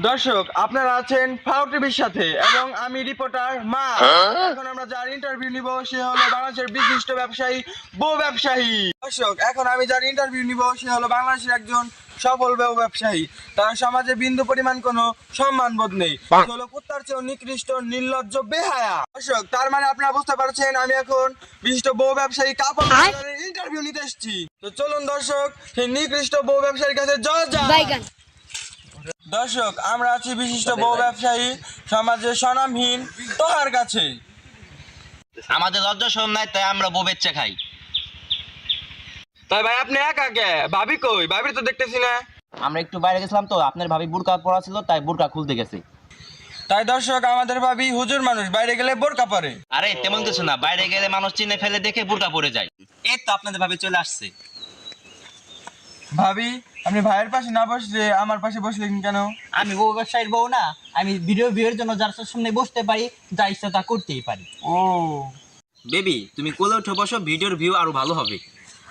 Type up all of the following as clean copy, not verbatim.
দর্শক, আপনারা আছেন ফারুক টিভির সাথে এবং আমি রিপোর্টার মা। এখন আমরা যার ইন্টারভিউ নিব সে হলো বাংলাদেশের বিশিষ্ট ব্যবসায়ী, বউ ব্যবসায়ী। দর্শক, এখন আমি যার ইন্টারভিউ নিব সে হলো বাংলাদেশের একজন সফল বউ ব্যবসায়ী। তার সমাজে বিন্দু পরিমাণ কোনো সম্মানবোধ নেই, হলো কুত্তার চেয়েও নিকৃষ্ট, নির্লজ্জ, বেহায়া। দর্শক, তার মানে আপনারা বুঝতে পারছেন আমি এখন বিশিষ্ট বউ ব্যবসায়ী কাপড় ইন্টারভিউ নিতে এসেছি। তো চলুন দর্শক, সেই নিকৃষ্ট বউ ব্যবসায়ীর কাছে যায়। দর্শক, আমরা আছি বিশিষ্ট বউ ব্যবসায়ী সমাজের স্বনামহীন তোহার কাছে। আমাদের লজ্জা শরম নাই, তাই আমরা বউ বেচ্চা খাই। তাই ভাই আপনি একা কে? ভাবি কই? ভাবি তো দেখতেছি না। আমরা একটু বাইরে গেছিলাম তো, আপনার ভাবি বুরকা পরা ছিল, তাই বুরকা খুলতে গেছে। তাই দর্শক, আমাদের ভাবি হুজুর মানুষ, বাইরে গেলে বোরকা পরে। আরে তেমন কিছু না, বাইরে গেলে মানুষ চিনে ফেলে দেখে বুরকা পরে যায়। এই তো আপনাদের ভাবি চলে আসছে। ভাবি, আপনি ভাইয়ের পাশে না বসলে আমার পাশে বসলেন কেন? আমি বউ ব্যবসায়ীর বউ না, আমি ভিডিও ভিউয়ের জন্য যার সামনে বসতে পারি, যা ইচ্ছা তা করতেই পারি। ও বেবি, তুমি কোলে উঠে বসো, ভিডিওর ভিউ আরো ভালো হবে।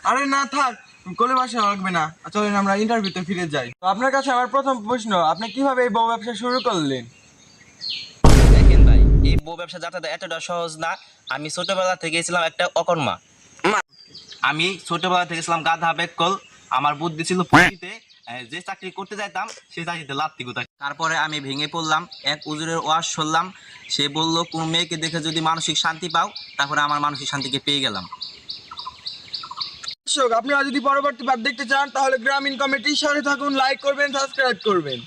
আরে না থাক, কোলে বাসা লাগবে না। চলেন আমরা ইন্টারভিউতে ফিরে যাই। তো আপনার কাছে আমার প্রথম প্রশ্ন, আপনি কিভাবে এই বউ ব্যবসা শুরু করলেন? দেখেন ভাই, এই বউ ব্যবসা যাত্রাটা এতটা সহজ না। আমি ছোটবেলা থেকে ছিলাম একটা অকর্মা। আমি ছোটবেলা থেকে ছিলাম গাধা বেকল। আমার বুদ্ধি ছিল পুঁথিতে, যে চাকরি করতে যাইতাম সেই চাকরিতে লাত্তি গুতা। তারপরে আমি ভেঙে পড়লাম, এক উজুরের ওয়াজ শুনলাম। সে বলল, কোন মেয়েকে দেখে যদি মানসিক শান্তি পাও, তারপরে আমার মানসিক শান্তিকে পেয়ে গেলাম। দর্শক, আপনারা যদি পরবর্তী বার দেখতে চান তাহলে গ্রামীণ কমিটির সাথে থাকুন, লাইক করবেন, সাবস্ক্রাইব করবেন।